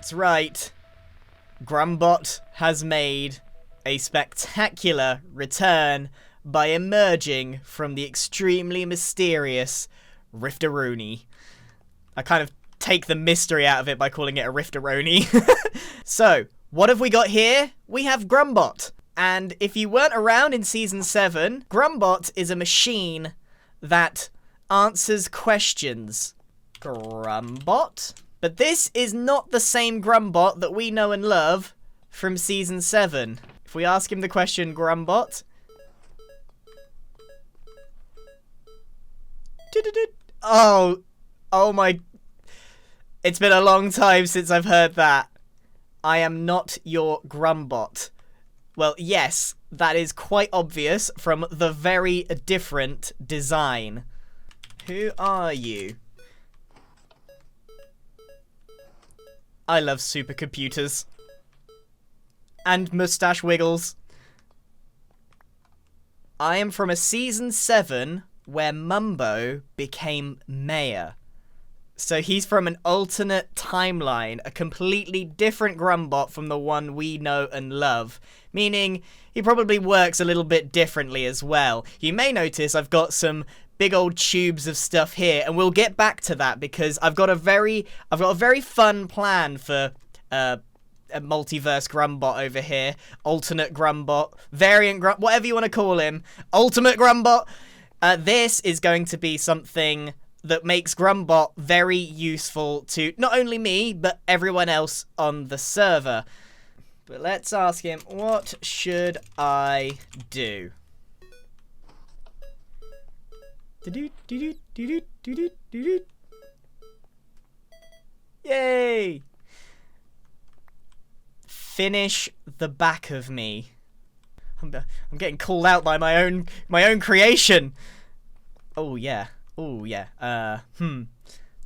That's right. Grumbot has made a spectacular return by emerging from the extremely mysterious Rifteroni. I kind of take the mystery out of it by calling it a Rifteroni. So, what have we got here? We have Grumbot. And if you weren't around in Season 7, Grumbot is a machine that answers questions. Grumbot? But this is not the same Grumbot that we know and love from Season 7. If we ask him the question, Grumbot... Oh my... It's been a long time since I've heard that. I am not your Grumbot. Well, yes, that is quite obvious from the very different design. Who are you? I love supercomputers. And mustache wiggles. I am from a Season 7 where Mumbo became mayor. So he's from an alternate timeline, a completely different Grumbot from the one we know and love. Meaning, he probably works a little bit differently as well. You may notice I've got some big old tubes of stuff here, and we'll get back to that because I've got a very fun plan for a multiverse Grumbot over here. Alternate Grumbot, variant Grumbot, whatever you want to call him. Ultimate Grumbot. This is going to be something that makes Grumbot very useful to not only me, but everyone else on the server. But let's ask him, what should I do? Yay! Finish the back of me. I'm getting called out by my own creation. Oh yeah. Oh yeah.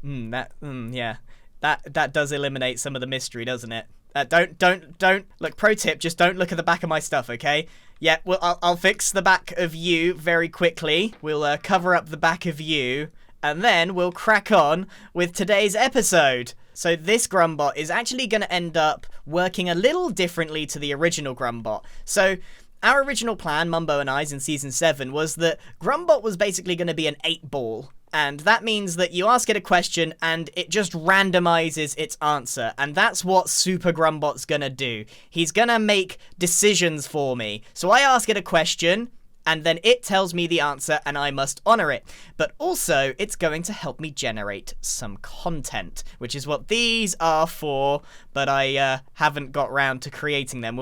Yeah. That does eliminate some of the mystery, doesn't it? Don't look. Pro tip: just don't look at the back of my stuff, okay? Yeah. Well, I'll fix the back of you very quickly. We'll cover up the back of you, and then we'll crack on with today's episode. So this Grumbot is actually going to end up working a little differently to the original Grumbot. So our original plan, Mumbo and I's in Season 7, was that Grumbot was basically going to be an 8-ball. And that means that you ask it a question and it just randomizes its answer. And that's what Super Grumbot's going to do. He's going to make decisions for me. So I ask it a question, and then it tells me the answer and I must honor it. But also, it's going to help me generate some content, which is what these are for, but I haven't got round to creating them.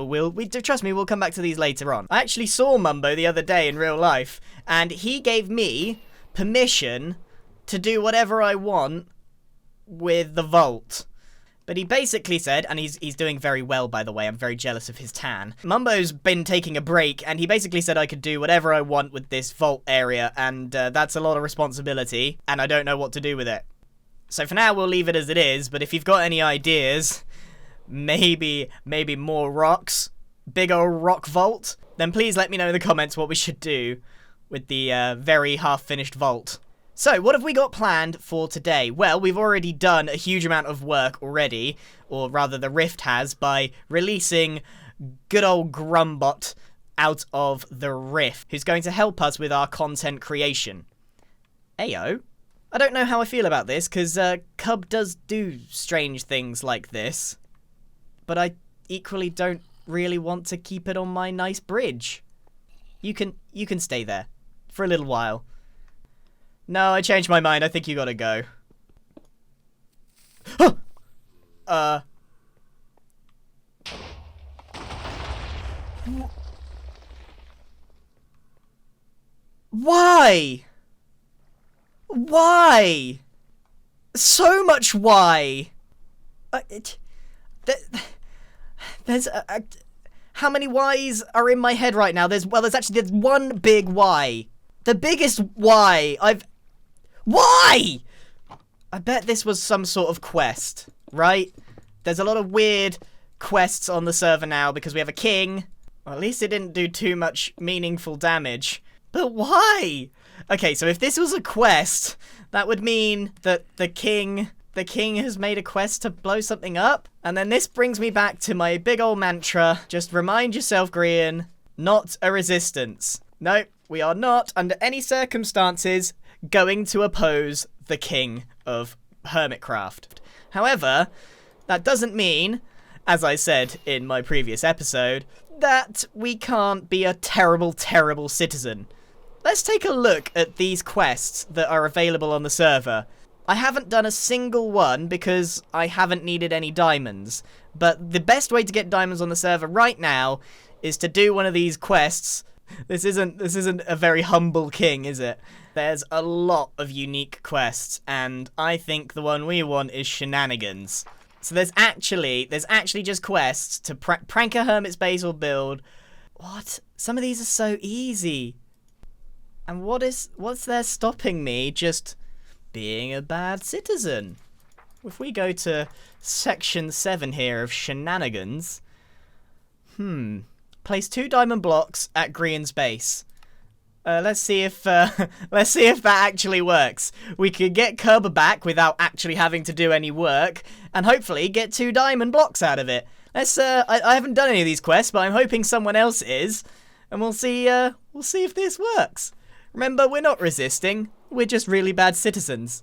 Trust me, we'll come back to these later on. I actually saw Mumbo the other day in real life, and he gave me permission to do whatever I want with the vault. But he basically said, and he's doing very well, by the way, I'm very jealous of his tan. Mumbo's been taking a break, and he basically said I could do whatever I want with this vault area, and that's a lot of responsibility, and I don't know what to do with it. So for now, we'll leave it as it is, but if you've got any ideas, maybe more rocks, big old rock vault, then please let me know in the comments what we should do with the very half-finished vault. So, what have we got planned for today? Well, we've already done a huge amount of work already, or rather the Rift has, by releasing good old Grumbot out of the Rift, who's going to help us with our content creation. Ayo, I don't know how I feel about this, because Cub does do strange things like this. But I equally don't really want to keep it on my nice bridge. You can stay there. For a little while. No, I changed my mind. I think you gotta go. Why? Why? So much why? There's how many whys are in my head right now? There's one big why. The biggest why. Why? I bet this was some sort of quest, right? There's a lot of weird quests on the server now because we have a king. Well, at least it didn't do too much meaningful damage. But why? Okay, so if this was a quest, that would mean that the king has made a quest to blow something up. And then this brings me back to my big old mantra. Just remind yourself, Grian, not a resistance. No, we are not, under any circumstances, going to oppose the king of Hermitcraft. However, that doesn't mean, as I said in my previous episode, that we can't be a terrible, terrible citizen. Let's take a look at these quests that are available on the server. I haven't done a single one because I haven't needed any diamonds, but the best way to get diamonds on the server right now is to do one of these quests. This isn't a very humble king, is it? There's a lot of unique quests, and I think the one we want is Shenanigans. So there's actually just quests to prank a hermit's base or build. What? Some of these are so easy. And what's there stopping me just being a bad citizen? If we go to section 7 here of Shenanigans, place 2 diamond blocks at Grian's base. Let's see if that actually works. We could get Cub back without actually having to do any work, and hopefully get 2 diamond blocks out of it. Let's. I haven't done any of these quests, but I'm hoping someone else is, and we'll see if this works. Remember, we're not resisting. We're just really bad citizens.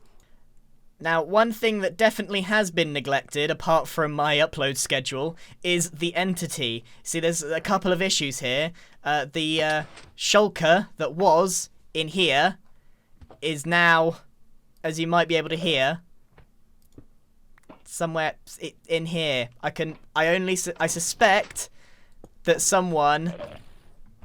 Now, one thing that definitely has been neglected, apart from my upload schedule, is the entity. See, there's a couple of issues here. The shulker that was in here is now, as you might be able to hear, somewhere in here. I suspect that someone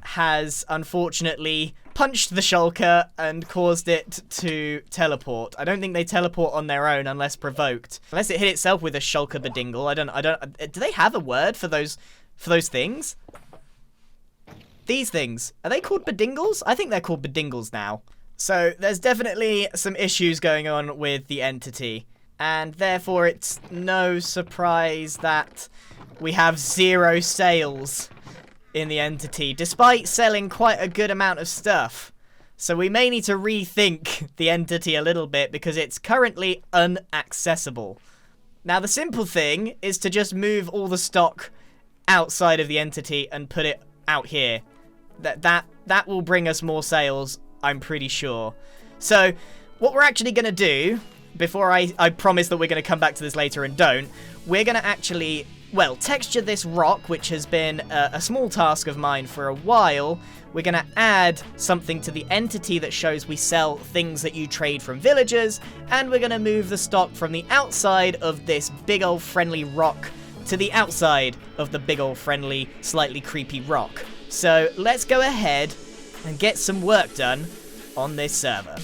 has unfortunately punched the shulker and caused it to teleport. I don't think they teleport on their own unless provoked. Unless it hit itself with a shulker bedingle. I don't. Do they have a word for those things? These things. Are they called bedingles? I think they're called bedingles now. So there's definitely some issues going on with the entity. And therefore it's no surprise that we have 0 sales in the entity, despite selling quite a good amount of stuff. So we may need to rethink the entity a little bit because it's currently unaccessible. Now the simple thing is to just move all the stock outside of the entity and put it out here. That will bring us more sales, I'm pretty sure. So what we're actually going to do, before I promise that we're going to come back to this later and don't, we're going to actually, well, texture this rock, which has been a small task of mine for a while. We're going to add something to the entity that shows we sell things that you trade from villagers, and we're going to move the stock from the outside of this big old friendly rock to the outside of the big old friendly, slightly creepy rock. So let's go ahead and get some work done on this server.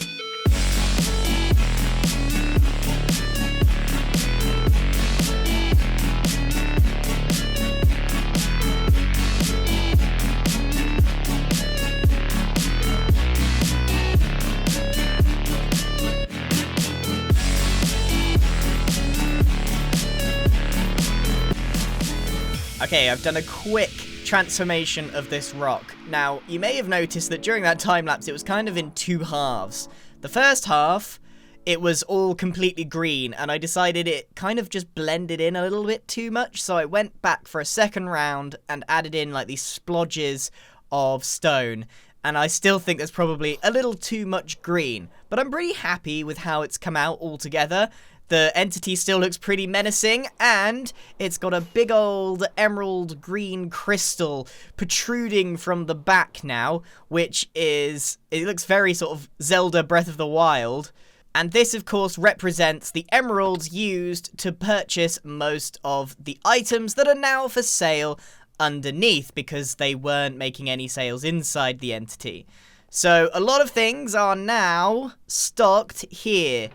Okay, I've done a quick transformation of this rock. Now, you may have noticed that during that time lapse, it was kind of in 2 halves. The first half, it was all completely green, and I decided it kind of just blended in a little bit too much, so I went back for a second round and added in like these splodges of stone. and I still think there's probably a little too much green, but I'm pretty happy with how it's come out altogether. The entity still looks pretty menacing, and it's got a big old emerald green crystal protruding from the back now, which is, it looks very sort of Zelda Breath of the Wild. And this, of course, represents the emeralds used to purchase most of the items that are now for sale underneath, because they weren't making any sales inside the entity. So a lot of things are now stocked here.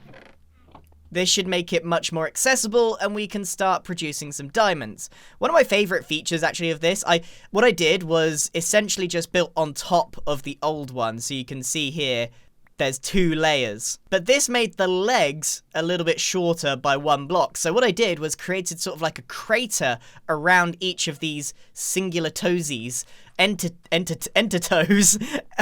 This should make it much more accessible, and we can start producing some diamonds. One of my favorite features, actually, of this, what I did was essentially just built on top of the old one. So you can see here, there's 2 layers. But this made the legs a little bit shorter by 1 block. So what I did was created sort of like a crater around each of these singular toesies, enter-toes,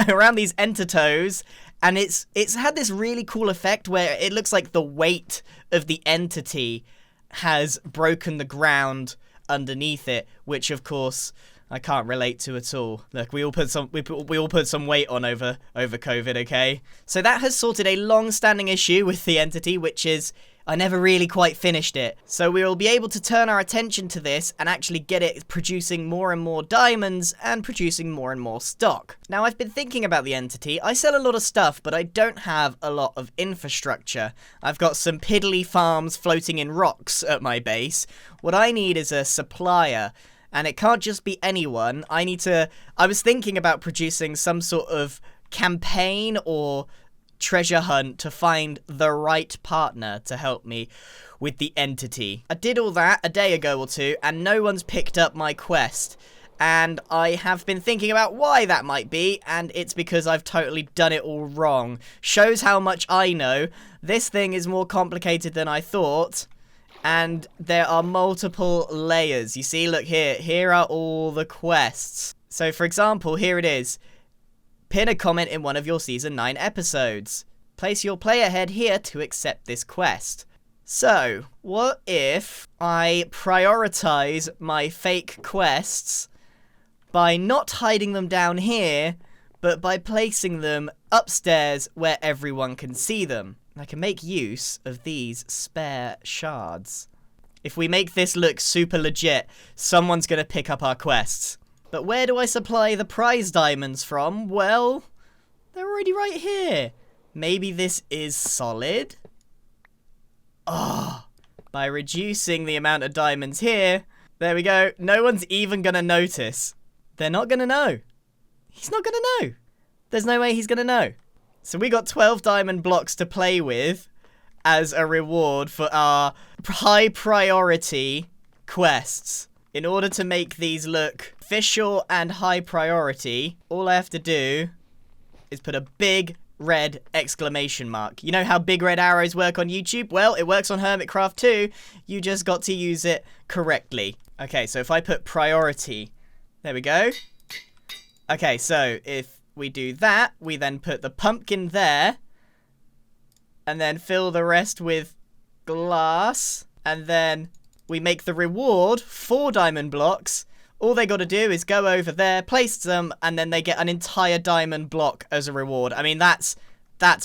around these enter-toes. And it's had this really cool effect where it looks like the weight of the entity has broken the ground underneath it, which of course I can't relate to at all. Look, we all put some weight on over COVID, okay? So that has sorted a long-standing issue with the entity, which is I never really quite finished it. So we will be able to turn our attention to this and actually get it producing more and more diamonds and producing more and more stock. Now, I've been thinking about the entity. I sell a lot of stuff, but I don't have a lot of infrastructure. I've got some piddly farms floating in rocks at my base. What I need is a supplier. And it can't just be anyone. I was thinking about producing some sort of campaign or treasure hunt to find the right partner to help me with the entity. I did all that a day ago or two, and no one's picked up my quest. And I have been thinking about why that might be, and it's because I've totally done it all wrong. Shows how much I know. This thing is more complicated than I thought. And there are multiple layers. You see, look here. Here are all the quests. So, for example, here it is. Pin a comment in one of your Season 9 episodes. Place your player head here to accept this quest. So, what if I prioritize my fake quests by not hiding them down here, but by placing them upstairs where everyone can see them? I can make use of these spare shards. If we make this look super legit, someone's going to pick up our quests. But where do I supply the prize diamonds from? Well, they're already right here. Maybe this is solid? Oh, by reducing the amount of diamonds here, there we go. No one's even going to notice. They're not going to know. He's not going to know. There's no way he's going to know. So we got 12 diamond blocks to play with as a reward for our high priority quests. In order to make these look official and high priority, all I have to do is put a big red exclamation mark. You know how big red arrows work on YouTube? Well, it works on Hermitcraft too. You just got to use it correctly. Okay, so if I put priority, there we go. Okay, so if we do that, we then put the pumpkin there, and then fill the rest with glass, and then we make the reward 4 diamond blocks. All they got to do is go over there, place them, and then they get an entire diamond block as a reward. I mean, that's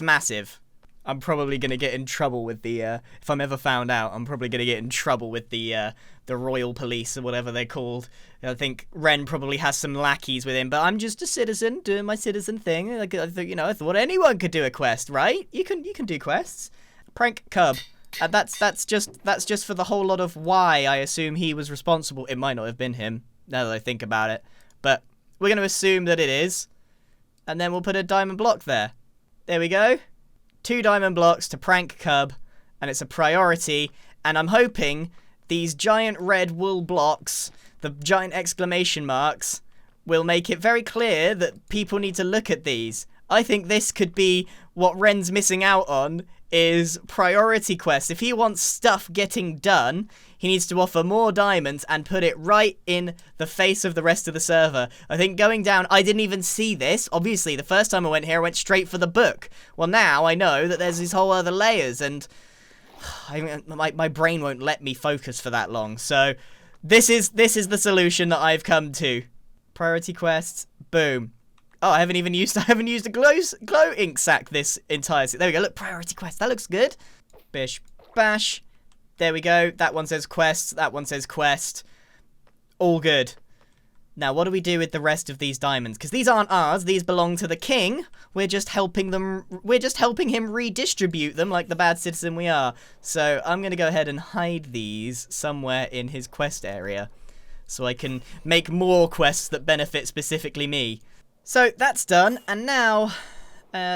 massive. I'm probably going to get in trouble with the, if I'm ever found out, I'm probably going to get in trouble with the royal police or whatever they're called. I think Ren probably has some lackeys with him, but I'm just a citizen doing my citizen thing. Like, I thought anyone could do a quest, right? You can do quests. Prank Cub. That's just for the whole lot of why I assume he was responsible. It might not have been him, now that I think about it. But we're going to assume that it is. And then we'll put a diamond block there. There we go. 2 diamond blocks to Prank Cub. And it's a priority. And I'm hoping these giant red wool blocks, the giant exclamation marks, will make it very clear that people need to look at these. I think this could be what Ren's missing out on, is priority quests. If he wants stuff getting done, he needs to offer more diamonds and put it right in the face of the rest of the server. I think going down, I didn't even see this. Obviously, the first time I went here, I went straight for the book. Well, now I know that there's these whole other layers, and my brain won't let me focus for that long. So this is the solution that I've come to. Priority quests, boom. Oh, I haven't used a glow ink sack this entire... There we go. Look, priority quest. That looks good. Bish, bash. There we go. That one says quest. That one says quest. All good. Now, what do we do with the rest of these diamonds? Because these aren't ours. These belong to the king. We're just helping him redistribute them like the bad citizen we are. So I'm going to go ahead and hide these somewhere in his quest area, so I can make more quests that benefit specifically me. So that's done. And now,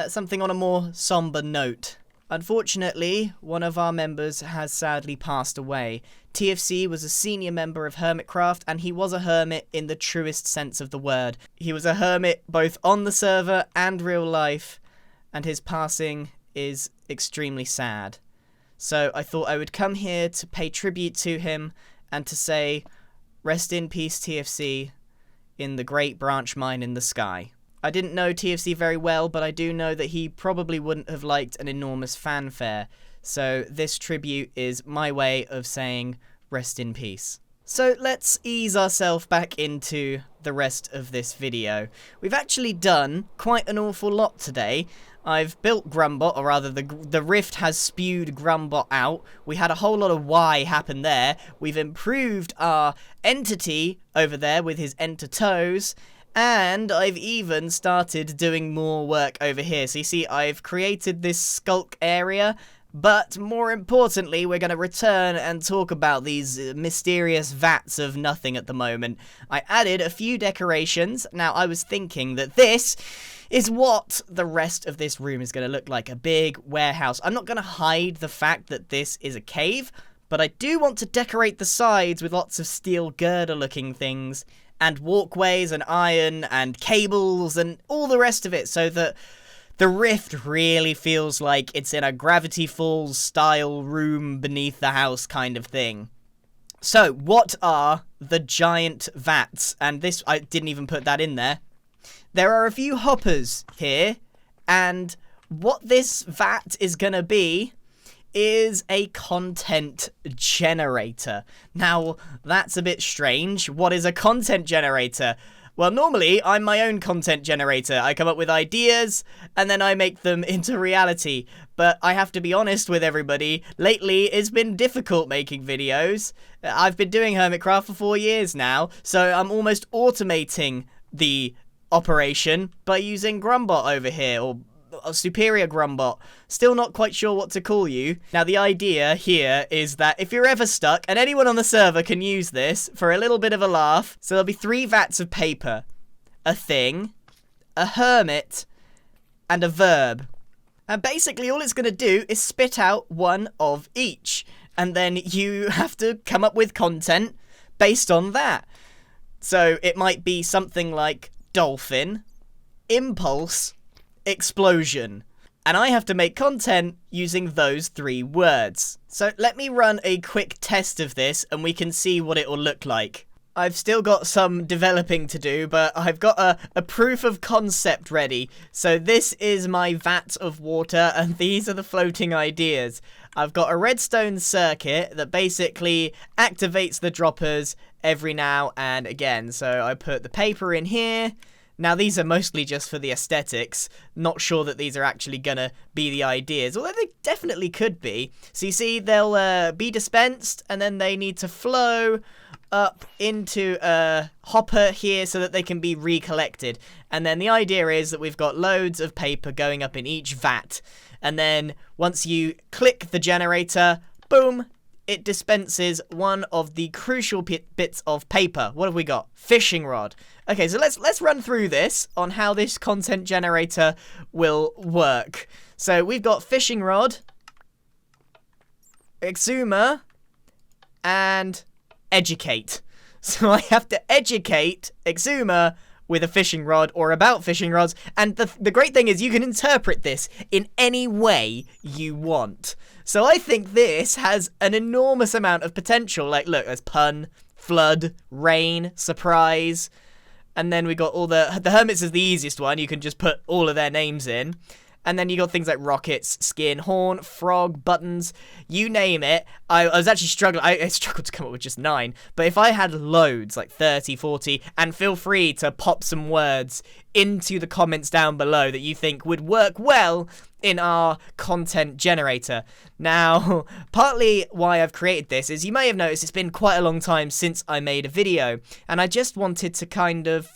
something on a more somber note. Unfortunately, one of our members has sadly passed away. TFC was a senior member of Hermitcraft, and he was a hermit in the truest sense of the word. He was a hermit both on the server and real life, and his passing is extremely sad. So I thought I would come here to pay tribute to him and to say, rest in peace, TFC, in the great branch mine in the sky. I didn't know TFC very well, but I do know that he probably wouldn't have liked an enormous fanfare. So this tribute is my way of saying rest in peace. So let's ease ourselves back into the rest of this video. We've actually done quite an awful lot today. I've built Grumbot, or rather the rift has spewed Grumbot out. We had a whole lot of Y happen there. We've improved our entity over there with his enter toes. And I've even started doing more work over here. So you see, I've created this skulk area, but more importantly, we're going to return and talk about these mysterious vats of nothing at the moment. I added a few decorations. Now, I was thinking that this is what the rest of this room is going to look like, a big warehouse. I'm not going to hide the fact that this is a cave, but I do want to decorate the sides with lots of steel girder-looking things, and walkways, and iron, and cables, and all the rest of it, so that the rift really feels like it's in a Gravity Falls style room beneath the house kind of thing. So, what are the giant vats? And this, I didn't even put that in there. There are a few hoppers here, and what this vat is gonna be is a content generator. Now, that's a bit strange. What is a content generator? Well, normally, I'm my own content generator. I come up with ideas, and then I make them into reality. But I have to be honest with everybody, lately it's been difficult making videos. I've been doing Hermitcraft for 4 years now, so I'm almost automating the operation by using Grumbot over here, or a superior Grumbot. Still not quite sure what to call you. Now, the idea here is that if you're ever stuck, and anyone on the server can use this for a little bit of a laugh, so there'll be 3 vats of paper, a thing, a hermit, and a verb. And basically all it's going to do is spit out one of each, and then you have to come up with content based on that. So it might be something like dolphin, impulse, explosion. And I have to make content using those 3 words. So let me run a quick test of this and we can see what it will look like. I've still got some developing to do, but I've got a proof of concept ready. So this is my vat of water and these are the floating ideas. I've got a redstone circuit that basically activates the droppers every now and again. So I put the paper in here. Now, these are mostly just for the aesthetics. Not sure that these are actually gonna be the ideas, although they definitely could be. So you see, they'll be dispensed, and then they need to flow up into a hopper here so that they can be recollected. And then the idea is that we've got loads of paper going up in each vat. And then once you click the generator, boom, it dispenses one of the crucial bits of paper. What have we got? Fishing rod. Okay, so let's run through this on how this content generator will work. So we've got fishing rod, exhumer, and educate. So I have to educate exhumer with a fishing rod or about fishing rods. And the great thing is you can interpret this in any way you want. So I think this has an enormous amount of potential. Like, look, there's pun, flood, rain, surprise. And then we got all the hermits is the easiest one. You can just put all of their names in. And then you got things like rockets, skin, horn, frog, buttons, you name it. I was actually struggling. I struggled to come up with just 9. But if I had loads, like 30, 40, and feel free to pop some words into the comments down below that you think would work well in our content generator. Now, partly why I've created this is you may have noticed it's been quite a long time since I made a video, and I just wanted to kind of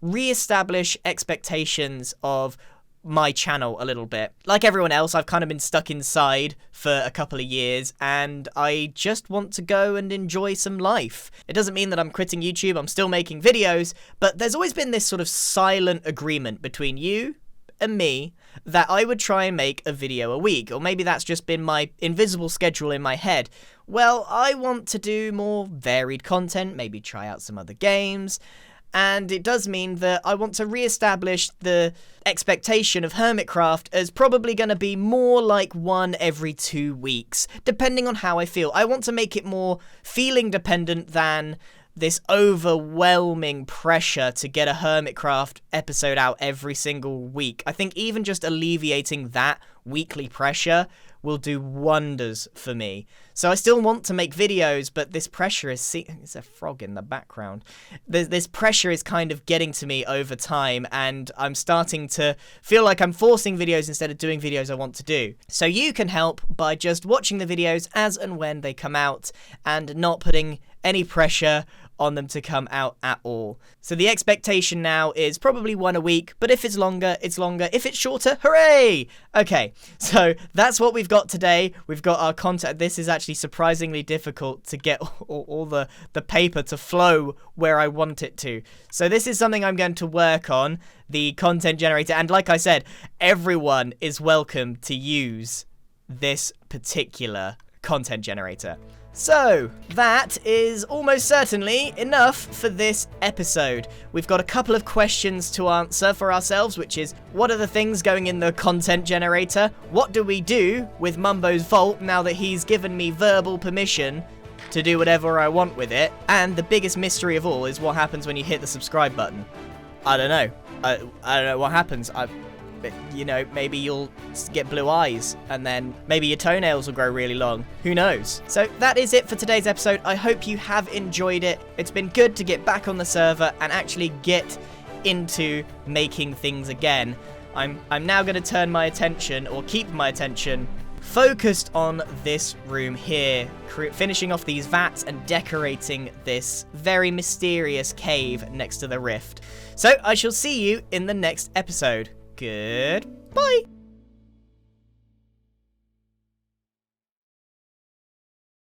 re-establish expectations of my channel a little bit. Like everyone else, I've kind of been stuck inside for a couple of years, and I just want to go and enjoy some life. It doesn't mean that I'm quitting YouTube, I'm still making videos, but there's always been this sort of silent agreement between you and me that I would try and make a video a week, or maybe that's just been my invisible schedule in my head. Well, I want to do more varied content, maybe try out some other games, and it does mean that I want to re-establish the expectation of Hermitcraft as probably going to be more like 1 every 2 weeks, depending on how I feel. I want to make it more feeling dependent than this overwhelming pressure to get a Hermitcraft episode out every single week. I think even just alleviating that weekly pressure will do wonders for me. So I still want to make videos, but this pressure is... There's a frog in the background. This pressure is kind of getting to me over time, and I'm starting to feel like I'm forcing videos instead of doing videos I want to do. So you can help by just watching the videos as and when they come out, and not putting any pressure on them to come out at all. So the expectation now is probably 1 a week, but if it's longer, it's longer. If it's shorter, hooray! Okay, so that's what we've got today. We've got our content. This is actually surprisingly difficult to get all the paper to flow where I want it to. So this is something I'm going to work on, the content generator. And like I said, everyone is welcome to use this particular content generator. So, that is almost certainly enough for this episode. We've got a couple of questions to answer for ourselves, which is, what are the things going in the content generator? What do we do with Mumbo's Vault now that he's given me verbal permission to do whatever I want with it? And the biggest mystery of all is what happens when you hit the subscribe button. I don't know. I don't know what happens. You know, maybe you'll get blue eyes, and then maybe your toenails will grow really long. Who knows? So that is it for today's episode. I hope you have enjoyed it. It's been good to get back on the server and actually get into making things again. I'm now going to turn my attention, or keep my attention, focused on this room here, finishing off these vats and decorating this very mysterious cave next to the rift. So I shall see you in the next episode. Goodbye.